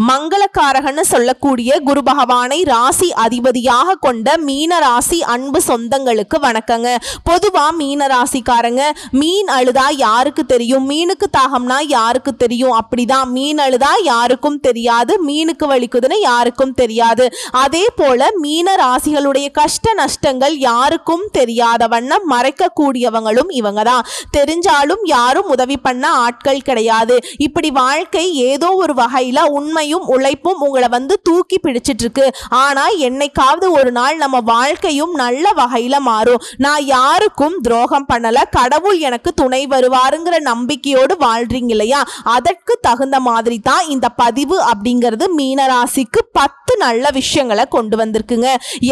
மங்களகாரகன்னு சொல்லக்கூடிய குரு பகவானை ராசி அதிபதியாக கொண்ட மீன ராசி அன்பு சொந்தங்களுக்கு வணக்கங்க. பொதுவா மீன ராசிக்காரங்க மீன் அழுதா யாருக்கு தெரியும், மீனுக்கு தாகம்னா யாருக்கு தெரியும், அப்படிதான் மீன் அழுதா யாருக்கும் தெரியாது, மீனுக்கு வலிக்குதுன்னு யாருக்கும் தெரியாது. அதே போல மீன ராசிகளுடைய கஷ்ட நஷ்டங்கள் யாருக்கும் தெரியாத வண்ணம் மறைக்கக்கூடியவங்களும் இவங்க தான். தெரிஞ்சாலும் யாரும் உதவி பண்ண ஆட்கள் கிடையாது. இப்படி வாழ்க்கை ஏதோ ஒரு வகையில உண்மையும் உழைப்பும் உங்களை தூக்கி பிடிச்சிட்டு இருக்கு. ஆனா என்னைக்காவது ஒரு நாள் நம்ம வாழ்க்கையும் நல்ல வகையில மாறும். நான் யாருக்கும் துரோகம் பண்ணல, கடவுள் எனக்கு துணை வருவாருங்கிற நம்பிக்கையோடு வாழ்றீங்க இல்லையா, அதற்கு தகுந்த மாதிரி தான் இந்த பதிவு அப்படிங்கிறது மீனராசிக்கு 10 நல்ல விஷயங்களை கொண்டு வந்திருக்குங்க.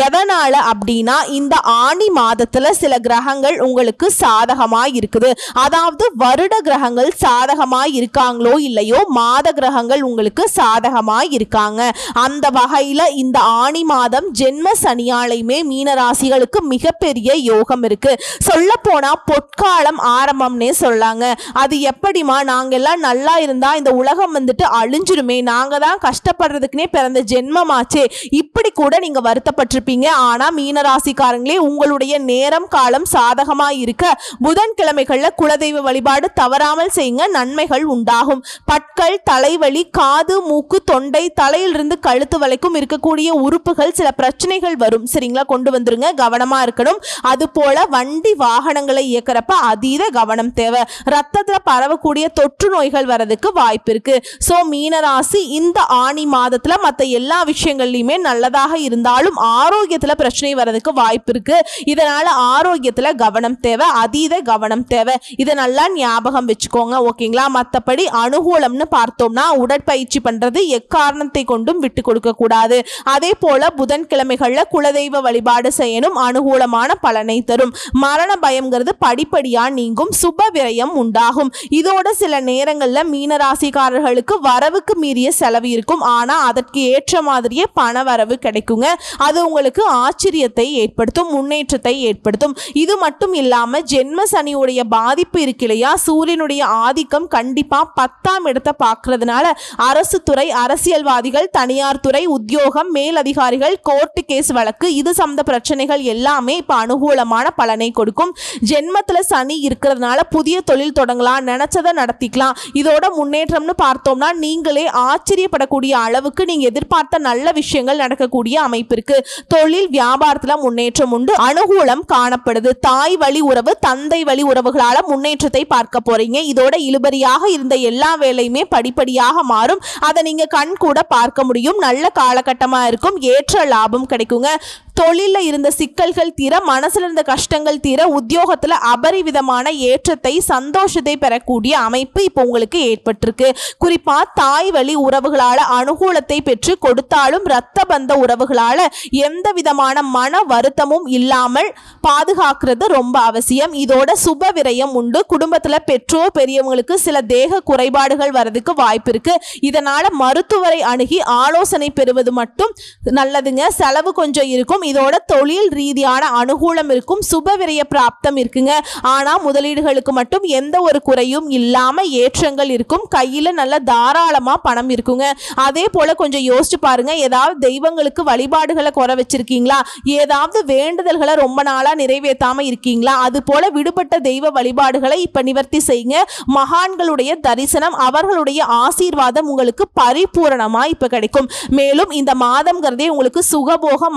எதனால அப்படின்னா இந்த ஆணி மாதத்துல சில கிரகங்கள் உங்களுக்கு சாதகமா இருக்குது. அதாவது வருட கிரகங்கள் சாதகமா இருக்காங்களோ இல்லையோ, மாத கிரகங்கள் உங்களுக்கு சாதகமா இருக்காங்க. அந்த வகையில இந்த ஆணி மாதம் ஜென்ம சனியாலையுமே மீனராசிகளுக்கு மிகப்பெரிய யோகம் இருக்கு. சொல்ல போனா பொற்காலம் ஆரம்பம்னே சொல்லாங்க. அது எப்படிமா, நாங்க எல்லாம் நல்லா இருந்தா இந்த உலகம் அழிஞ்சிருமே, நாங்க தான் கஷ்டப்படுறதுக்குனே பிறந்த ஜென்மமாச்சே, இப்படி கூட நீங்க வருத்தப்பட்டிருப்பீங்க. ஆனா மீனராசிக்காரங்களே, உங்களுடைய நேரம் காலம் சாதகமா இருக்க புதன்கிழமைகள்ல குலதெய்வ வழிபாடு தவறாமல் செய்யுங்க, நன்மைகள் உண்டாகும். பற்கள், தலைவலி, காது, மூக்கு, தொண்டை, தலையிலிருந்து கழுத்து வரைக்கும் இருக்கக்கூடிய உறுப்புகள் சில பிரச்சனைகள் வரும். சரிங்களா, கொண்டு வந்துருங்க, கவனமா இருக்கணும். அது போல வண்டி வாகனங்களை இயக்கிறப்ப அதீத கவனம் தேவை. ரத்தத்துல பரவக்கூடிய தொற்று நோய்கள் வரதுக்கு வாய்ப்பு இருக்கு. சோ மீனராசி இந்த ஆணி மாதத்துல மற்ற எல்லா விஷயங்கள்லயுமே நல்லதாக இருந்தாலும் ஆரோக்கியத்துல பிரச்சனை வரதுக்கு வாய்ப்பு இருக்கு. இதனால ஆரோக்கியத்துல கவனம் தேவை, அதீத கவனம் தேவை. இதை நல்லா ஞாபகம் வச்சுக்கோங்க, ஓகேங்களா. மற்றபடி அனுகூலம்னு பார்த்தோம்னா உடற்பயிற்சி பண்றது எக்காரணத்தை கொண்டும் விட்டு கொடுக்க கூடாது. அதே போல புதன்கிழமைகள்ல குலதெய்வ வழிபாடு செய்யணும், அனுகூலமான பலனை தரும். மரண பயம்ங்கிறது படிப்படியா நீங்கும், சுப விரயம் உண்டாகும். இதோட சில நேரங்கள்ல மீனராசிக்காரர்களுக்கு வரவுக்கு மீறிய செலவு இருக்கும். ஆனா அதற்கு ஏற்ற மாதிரியே பண வரவு கிடைக்குங்க. அது உங்களுக்கு ஆச்சரியத்தை ஏற்படுத்தும், முன்னேற்றத்தை ஏற்படுத்தும். இது மட்டும் இல்லாம ஜென்ம சனியுடைய பாதிப்பு இருக்கு இல்லையா, சூரியனுடைய ஆதிக்கம் கண்டிப்பா 10ஆம் இடத்தை பார்க்கறதுனால அரசு துறை, அரசியல்வாதிகள், தனியார் துறை, உத்தியோகம், மேலதிகாரிகள், கோர்ட்டு கேஸ் வழக்கு, இது சம்பந்த பிரச்சனைகள் எல்லாமே இப்ப அனுகூலமான பலனை கொடுக்கும். ஜென்மத்துல சனி இருக்கிறதுனால புதிய தொழில் தொடங்கலாம், நினைச்சதை நடத்திக்கலாம். இதோட முன்னேற்றம்னு பார்த்தோம்னா நீங்களே ஆச்சரியப்படக்கூடிய அளவுக்கு நீங்க எதிர்பார்த்த நல்ல விஷயங்கள் நடக்கக்கூடிய அமைப்பு இருக்கு. தொழில் வியாபாரத்துல முன்னேற்றம் உண்டு, அனுகூலம் காணப்படுது. தாய் வழி உறவு, தந்தை வழி உறவுகளால முன்னேற்றத்தை பார்க்க போறீங்க. இதோட இழுபறியாக இருந்த எல்லா வேலையுமே படிப்படியாக மாறும். அதை நீங்க கண் கூட பார்க்க முடியும். நல்ல காலகட்டமா இருக்கும், ஏற்ற லாபம் கிடைக்குங்க. தொழில இருந்த சிக்கல்கள் தீர, மனசுல இருந்த கஷ்டங்கள் தீர, உத்தியோகத்துல அபரிவிதமான ஏற்றத்தை, சந்தோஷத்தை பெறக்கூடிய அமைப்பு இப்போ உங்களுக்கு ஏற்பட்டிருக்கு. குறிப்பா தாய் வழி உறவுகளால அனுகூலத்தை பெற்று கொடுத்தாலும் இரத்த பந்த உறவுகளால எந்த விதமான மன வருத்தமும் இல்லாமல் பாதுகாக்கிறது ரொம்ப அவசியம். இதோட சுப விரயம் உண்டு. குடும்பத்துல பெற்றோர் பெரியவங்களுக்கு சில தேக குறைபாடுகள் வரதுக்கு வாய்ப்பு இருக்கு. இதனால மருத்துவரை அணுகி ஆலோசனை பெறுவது மட்டும் நல்லதுங்க. செலவு கொஞ்சம் இருக்கும். இதோட தொழில் ரீதியான அனுகூலம் இருக்கும், சுப விரய பிராப்தம் இருக்குங்க. ஆனா முதலீடுகளுக்கு மட்டும் எந்த ஒரு குறையும் இல்லாம ஏற்றங்கள் இருக்கும். கையில நல்ல தாராளமா பணம் இருக்குங்க. அதே போல கொஞ்சம் யோசிச்சு பாருங்க, ஏதாவது தெய்வங்களுக்கு வழிபாடுகளை குறை வச்சிருக்கீங்களா, ஏதாவது வேண்டுதல்களை ரொம்ப நாளா நிறைவேற்றாம இருக்கீங்களா, அது போல விடுபட்ட தெய்வ வழிபாடுகளை இப்ப நிவர்த்தி செய்யுங்க. மகான்களுடைய தரிசனம், அவர்களுடைய ஆசீர்வாதம் உங்களுக்கு பரிபூரணமா இப்ப கிடைக்கும். மேலும் இந்த மாதம்ங்கிறதே உங்களுக்கு சுகபோக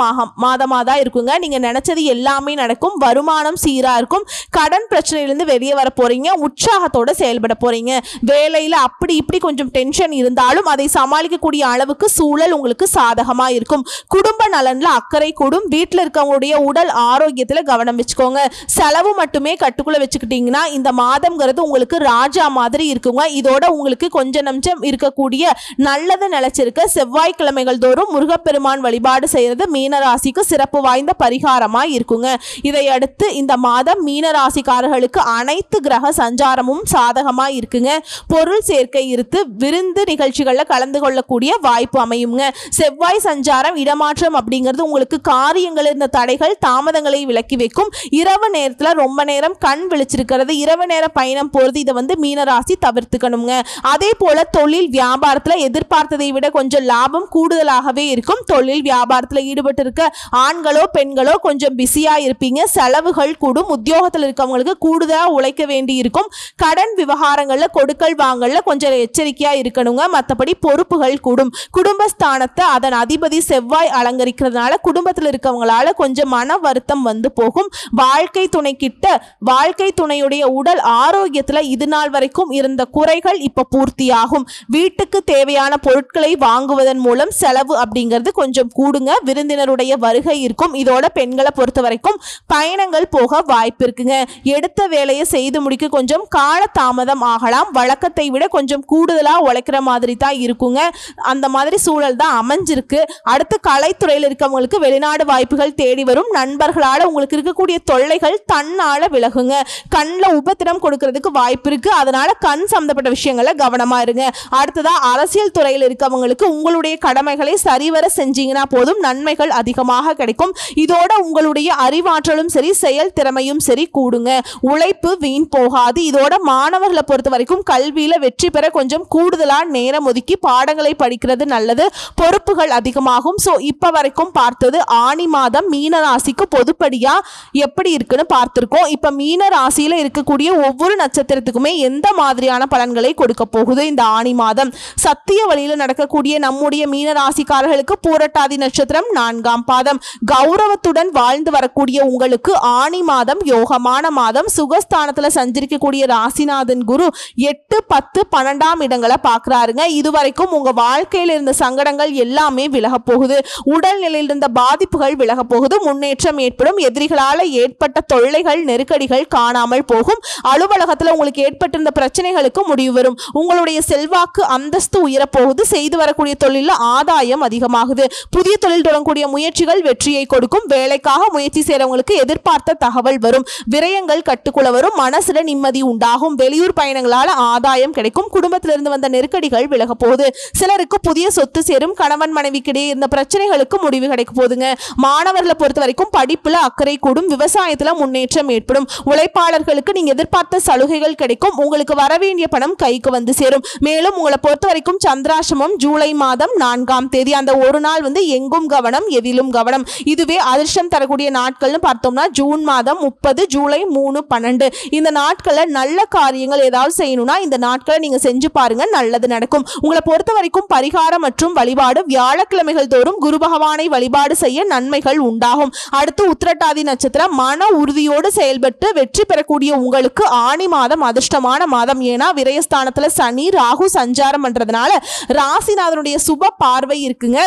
மாதமா தான் இருக்குங்க. நீங்க நினைச்சது எல்லாமே நடக்கும். வருமானம் சீரா இருக்கும். கடன் பிரச்சனையிலிருந்து வெளியே வர போறீங்க. உற்சாகத்தோட செயல்பட போறீங்க. வேலையில அப்படி இப்படி கொஞ்சம் டென்ஷன் இருந்தாலும் அதை சமாளிக்கக்கூடிய அளவுக்கு சூழல் உங்களுக்கு சாதகமா இருக்கும். குடும்ப நலன்ல அக்கறை கூடும். வீட்டில் இருக்கவங்களுடைய உடல் ஆரோக்கியத்துல கவனம் வச்சுக்கோங்க. செலவு மட்டுமே கட்டுக்குள்ள வச்சுக்கிட்டீங்கன்னா இந்த மாதம்ங்கிறது உங்களுக்கு ராஜா மாதிரி இருக்குங்க. இதோட உங்களுக்கு கொஞ்சம் நஞ்சம் இருக்கக்கூடிய நல்லது நிலைச்சிருக்க செவ்வாய்க்கிழமைகள் தோறும் முருகப்பெருமான் வழிபாடு செய்யறது மீனராசிக்கு சிறப்பு வாய்ந்த பரிகாரமா இருக்குங்க. இதை அடுத்து இந்த மாதம் மீன ராசிக்காரர்களுக்கு அனைத்து கிரக சஞ்சாரமும் சாதகமா இருக்குங்க. பொருள் சேர்க்கை இருத்து விருந்து நிகழ்ச்சிகள்ல கலந்து கொள்ளக்கூடிய வாய்ப்பு அமையுங்க. செவ்வாய் சஞ்சாரம் இடமாற்றம் அப்படிங்கிறது உங்களுக்கு காரியங்கள் இருந்த தடைகள் தாமதங்களை விலக்கி வைக்கும். இரவு நேரத்துல ரொம்ப நேரம் கண் விழிச்சிருக்கிறது, இரவு நேர பயணம் போறது, இதை மீனராசி தவிர்த்துக்கணுங்க. அதே போல தொழில் வியாபாரத்துல எதிர்பார்த்ததை விட கொஞ்சம் லாபம் கூடுதலாகவே இருக்கும். தொழில் வியாபாரத்துல ஈடுபட்டு இருக்க ஆண்களோ பெண்களோ கொஞ்சம் பிஸியா இருப்பீங்க. செலவுகள் கூடும். உத்தியோகத்தில் இருக்கவங்களுக்கு கூடுதலா உழைக்க வேண்டி இருக்கும். கடன் விவகாரங்கள்ல கொடுக்கல் வாங்கல்ல கொஞ்சம் எச்சரிக்கையா இருக்கணுங்க. மற்றபடி பொறுப்புகள் கூடும். குடும்பஸ்தானத்தை அதன் அதிபதி செவ்வாய் அலங்கரிக்கிறதுனால குடும்பத்தில் இருக்கவங்களால கொஞ்சம் மன வருத்தம் வந்து போகும். வாழ்க்கை துணை கிட்ட வாழ்க்கை துணையுடைய உடல் ஆரோக்கியத்துல இது நாள் வரைக்கும் இருந்த குறைகள் இப்ப பூர்த்தியாகும். வீட்டுக்கு தேவையான பொருட்களை வாங்குவதன் மூலம் செலவு அப்படிங்கிறது கொஞ்சம் கூடுங்க. விருந்தினருடைய வருகை இருக்கும். இதோட பெண்களை பொறுத்த வரைக்கும் பயணங்கள் போக வாய்ப்பு இருக்குங்க. எடுத்த வேலையை செய்து முடிக்க கொஞ்சம் கால தாமதம் ஆகலாம். வழக்கத்தை விட கொஞ்சம் கூடுதலா உழைக்கிற மாதிரி தான் இருக்குங்க. அந்த மாதிரி சூழல் தான் அமைஞ்சிருக்கு. அடுத்து கலைத்துறையில் இருக்கவங்களுக்கு வெளிநாடு வாய்ப்புகள் தேடி வரும். நண்பர்களால உங்களுக்கு இருக்கக்கூடிய தொல்லைகள் தன்னால விலகுங்க. கண்ணில் உபத்திரம் கொடுக்கறதுக்கு வாய்ப்பு இருக்கு. அதனால கண் சம்பந்தப்பட்ட விஷயங்களை கவனமா இருங்க. அடுத்ததா அரசியல் துறையில் இருக்கவங்களுக்கு உங்களுடைய கடமைகளை சரிவர செஞ்சீங்கன்னா போதும், நன்மைகள் அதிகமாக கிடைக்கும். இதோட உங்களுடைய அறிவாற்றலும் சரி செயல் திறமையும் சரி கூடுங்க. உழைப்பு வீண் போகாது. இதோட மாணவர்களை பொறுத்த வரைக்கும் கல்வியில வெற்றி பெற கொஞ்சம் கூடுதலா நேரம் ஒதுக்கி பாடங்களை படிக்கிறது நல்லது. பொறுப்புகள் அதிகமாகும். சோ இப்ப வரைக்கும் பார்த்தது ஆனி மாதம் மீன ராசிக்கு பொதுப்படியா எப்படி இருக்குன்னு பார்த்திருக்கோம். இப்ப மீன ராசியில இருக்கக்கூடிய ஒவ்வொரு நட்சத்திரத்துக்குமே எந்த மாதிரியான பலன்களை கொடுக்க போகுது இந்த ஆனி மாதம். சத்திய வழியில நடக்கக்கூடிய நம்முடைய மீன ராசிக்காரர்களுக்கு பூரட்டாதி நட்சத்திரம் 4ஆம் பாதம். கௌரவத்துடன் வாழ்ந்து வரக்கூடிய உங்களுக்கு ஆனி மாதம் யோகமான மாதம். சுகஸ்தானத்துல சஞ்சரிக்கக்கூடிய ராசிநாதன் குரு 8, 10, 12ஆம் இடங்களை பார்க்கிறாருங்க. இதுவரைக்கும் உங்க வாழ்க்கையில் இருந்த சங்கடங்கள் எல்லாமே விலக போகுது. உடல்நிலையில் இருந்த பாதிப்புகள் விலக போகுது. முன்னேற்றம் ஏற்படும். எதிரிகளால ஏற்பட்ட தொல்லைகள் நெருக்கடிகள் காணாமல் போகும். அலுவலகத்தில் உங்களுக்கு ஏற்பட்டிருந்த பிரச்சனைகளுக்கு முடிவு வரும். உங்களுடைய செல்வாக்கு அந்தஸ்து உயரப்போகுது. செய்து வரக்கூடிய தொழில ஆதாயம் அதிகமாகுது. புதிய தொழில் தொடங்கக்கூடிய முயற்சிகள் வெற்றியை கொடுக்கும். வேலைக்காக முயற்சி செய்றவங்களுக்கு எதிர்பார்த்த தகவல் வரும். விரயங்கள் கட்டுக்குள்ள வரும். மனசுல நிம்மதி உண்டாகும். வெளியூர் பயணங்களால ஆதாயம் கிடைக்கும். குடும்பத்திலிருந்து வந்த நெருக்கடிகள் விலக போகுது. சிலருக்கு புதிய சொத்து சேரும். கணவன் மனைவிக்கிடையே இருந்த பிரச்சனைகளுக்கு முடிவு கிடைக்க போகுதுங்க. மாணவர்களை பொறுத்த வரைக்கும் படிப்புல அக்கறை கூடும். விவசாயத்துல முன்னேற்றம் ஏற்படும். உழைப்பாளர்களுக்கு நீங்க எதிர்பார்த்த சலுகைகள் கிடைக்கும். உங்களுக்கு வரவேண்டிய பணம் கைக்கு வந்து சேரும். மேலும் உங்களை பொறுத்த வரைக்கும் சந்திராஷ்டமம் ஜூலை மாதம் 4ஆம் தேதி. அந்த ஒரு நாள் எங்கும் கவனம் எதிலும் கவனம். இதுவே அதிர்ஷ்டம் தரக்கூடிய நாட்கள்னு பார்த்தோம்னா ஜூன் மாதம் 30, ஜூலை 3, 12 இந்த நாட்கள்ல நல்ல காரியங்கள் ஏதாவது செய்யணும்னா இந்த நாட்களை நீங்க செஞ்சு பாருங்க, நல்லது நடக்கும். உங்களை பொறுத்த வரைக்கும் பரிகாரம் மற்றும் வழிபாடு வியாழக்கிழமைகள் தோறும் குரு பகவானை வழிபாடு செய்ய நன்மைகள் உண்டாகும். அடுத்து உத்திரட்டாதி நட்சத்திரம். மன உறுதியோடு செயல்பட்டு வெற்றி பெறக்கூடிய உங்களுக்கு ஆனி மாதம் அதிர்ஷ்டமான மாதம். ஏன்னா விரயஸ்தானத்துல சனி ராகு சஞ்சாரம் பண்றதுனால ராசிநாதனுடைய சுப பார்வை இருக்குங்க.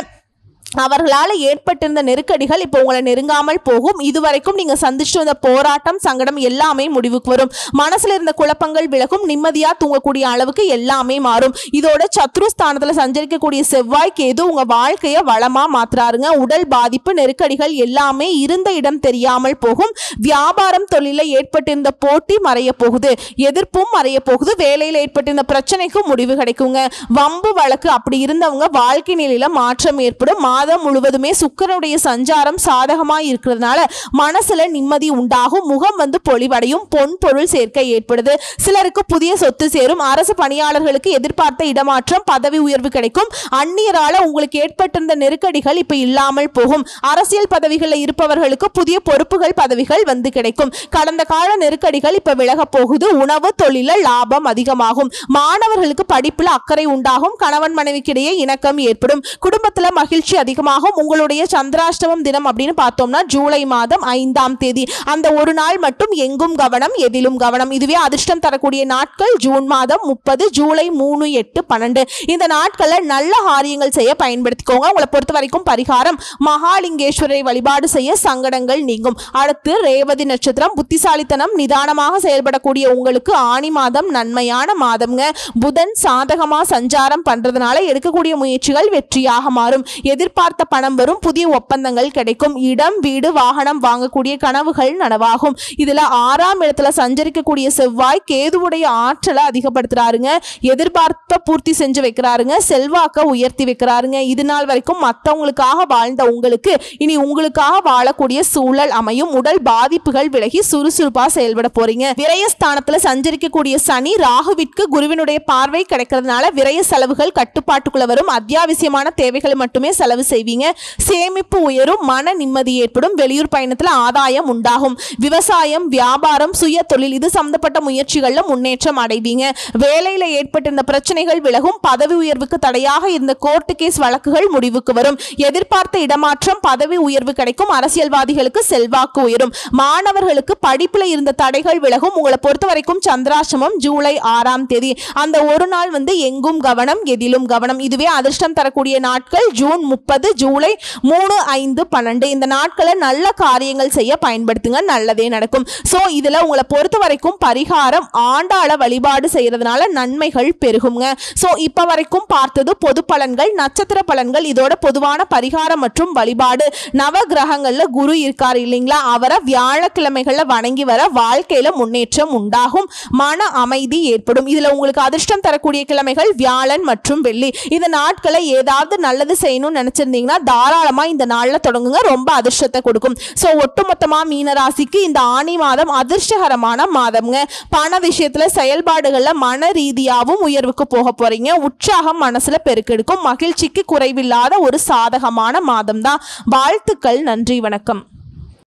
அவர்களால் ஏற்பட்டிருந்த நெருக்கடிகள் இப்போ உங்களை நெருங்காமல் போகும். இதுவரைக்கும் நீங்க சந்திச்சு வந்த போராட்டம் சங்கடம் எல்லாமே முடிவுக்கு வரும். மனசுல இருந்த குழப்பங்கள் விலகும். நிம்மதியா தூங்கக்கூடிய அளவுக்கு எல்லாமே மாறும். இதோட சத்ருஸ்தானத்துல சஞ்சரிக்கக்கூடிய செவ்வாய் கேது உங்க வாழ்க்கைய வளமா மாத்துறாருங்க. உடல் பாதிப்பு நெருக்கடிகள் எல்லாமே இருந்த இடம் தெரியாமல் போகும். வியாபாரம் தொழில ஏற்பட்டிருந்த போட்டி மறைய போகுது. எதிர்ப்பும் மறைய போகுது. வேலையில் ஏற்பட்டிருந்த பிரச்சனைக்கும் முடிவு கிடைக்குங்க. வம்பு வழக்கு அப்படி இருந்தவங்க வாழ்க்கை நிலையில மாற்றம் ஏற்படும். மாதம் முழுவதுமே சுக்கிரனுடைய சஞ்சாரம் சாதகமாக இருக்கிறதுனால மனசுல நிம்மதி உண்டாகும். முகம் பொலிவடையும். பொன் பொருள் சேர்க்கை ஏற்படுது. சிலருக்கு புதிய சொத்து சேரும். அரசு பணியாளர்களுக்கு எதிர்பார்த்த இடமாற்றம் பதவி உயர்வு கிடைக்கும். அந்நியரால உங்களுக்கு ஏற்பட்டிருந்த நெருக்கடிகள் இப்ப இல்லாமல் போகும். அரசியல் பதவிகளில் இருப்பவர்களுக்கு புதிய பொறுப்புகள் பதவிகள் கிடைக்கும். கடந்த கால நெருக்கடிகள் இப்ப விலக போகுது. உணவு தொழில லாபம் அதிகமாகும். மாணவர்களுக்கு படிப்புல அக்கறை உண்டாகும். கணவன் மனைவிக்கிடையே இணக்கம் ஏற்படும். குடும்பத்துல மகிழ்ச்சி அதிகமாகும். உங்களுடைய சந்திராஷ்டமம் தினம் அப்படின்னு பார்த்தோம்னா ஜூலை மாதம் 5ஆம் தேதி. அந்த ஒரு நாள் மட்டும் எங்கும் கவனம் எதிலும் கவனம். இதுவே அதிர்ஷ்டம் தரக்கூடிய நாட்கள் ஜூன் மாதம் 30, ஜூலை 3, 8, 12 இந்த நாட்கள்ல நல்ல காரியங்கள் செய்ய பயன்படுத்திக்கோங்க. உங்களை பொறுத்த வரைக்கும் பரிகாரம் மகாலிங்கேஸ்வரரை வழிபாடு செய்ய சங்கடங்கள் நீங்கும். அடுத்து ரேவதி நட்சத்திரம். புத்திசாலித்தனம் நிதானமாக செயல்படக்கூடிய உங்களுக்கு ஆனி மாதம் நன்மையான மாதம்ங்க. புதன் சாதகமா சஞ்சாரம் பண்றதுனால எடுக்கக்கூடிய முயற்சிகள் வெற்றியாக மாறும். எதிர்பார்த்த எதிர்பார்த்த பணம் வரும், புதிய ஒப்பந்தங்கள் கிடைக்கும், இடம் வீடு வாகனம் வாங்கக்கூடிய கனவுகள் நனவாகும். இதுல 6ஆம் இடத்துல சஞ்சரிக்கக்கூடிய செவ்வாய் கேதுவுடைய ஆற்றலை அதிகப்படுத்துறாருங்க. எதிர்பார்த்த பூர்த்தி செஞ்சு வைக்கிறாருங்க. செல்வாக்க உயர்த்தி வைக்கிறாருங்க. இது நாள் வரைக்கும் மற்றவங்களுக்காக வாழ்ந்த உங்களுக்கு இனி உங்களுக்காக வாழக்கூடிய சூழல் அமையும். உடல் பாதிப்புகள் விலகி சுறுசுறுப்பா செயல்பட போறீங்க. விரயஸ்தானத்துல சஞ்சரிக்கக்கூடிய சனி ராகுவிற்கு குருவினுடைய பார்வை கிடைக்கிறதுனால விரய செலவுகள் கட்டுப்பாட்டுக்குள்ள வரும். அத்தியாவசியமான தேவைகளை மட்டுமே செலவு செய்வீங்க. சேமிப்பு உயரும், மன நிம்மதி ஏற்படும். வெளியூர் பயணத்துல ஆதாயம் உண்டாகும். விவசாயம், வியாபாரம், சுய தொழில் இது சம்பந்தப்பட்ட முயற்சிகள்ல முன்னேற்றம் அடைவீங்க. வேலையில ஏற்பட்டிருந்த பிரச்சனைகள் விலகும். பதவி உயர்வுக்கு தடையாக இருந்த கோர்ட்டு கேஸ் வழக்குகள் முடிவுக்கு வரும். எதிர்பார்த்த இடமாற்றம், பதவி உயர்வு கிடைக்கும். அரசியல்வாதிகளுக்கு செல்வாக்கு உயரும். மாணவர்களுக்கு படிப்புல இருந்த தடைகள் விலகும். உங்களை பொறுத்த வரைக்கும் சந்திராஷ்டமம் ஜூலை 6ஆம் தேதி. அந்த ஒரு நாள் எங்கும் கவனம், எதிலும் கவனம். இதுவே அதிர்ஷ்டம் தரக்கூடிய நாட்கள் ஜூன் 30, ஜூலை 3, 5, 12. இந்த நாட்களை நல்ல காரியங்கள் செய்ய பயன்படுத்துங்க. நல்லதே நடக்கும். சோ இதுல உங்களை பொறுத்த வரைக்கும் பரிகாரம் ஆண்டாள வழிபாடு செய்யறதுனால நன்மைகள் பெருகுங்க. சோ இப்ப வரைக்கும் பார்த்தது பொது பலன்கள், நட்சத்திர பலன்கள். இதோட பொதுவான பரிகாரம் மற்றும் வழிபாடு. நவ கிரகங்கள்ல குரு இருக்காரு இல்லைங்களா, அவரை வியாழக்கிழமைகள்ல வணங்கி வர வாழ்க்கையில முன்னேற்றம் உண்டாகும். மன அமைதி ஏற்படும். இதுல உங்களுக்கு அதிர்ஷ்டம் தரக்கூடிய கிழமைகள் வியாழன் மற்றும் வெள்ளி. இந்த நாட்களை ஏதாவது நல்லது செய்யணும்னு நினைச்சிருந்தீங்கன்னா தாராளமா இந்த நாள்ல தொடங்குங்க. ரொம்ப அதிர்ஷ்டத்தை கொடுக்கும். சோ ஒட்டுமொத்தமா மீனராசிக்கு இந்த ஆனி மாதம் அதிர்ஷ்டகரமான மாதம்ங்க. பண விஷயத்துல செயல்பாடுகள்ல மன ரீதியாகவும் உயர்வுக்கு போக போறீங்க. உற்சாகம் மனசுல பெருக்கெடுக்கும். மகிழ்ச்சிக்கு குறைவில்லாத ஒரு சாதகமான மாதம் தான். வாழ்த்துக்கள். நன்றி, வணக்கம்.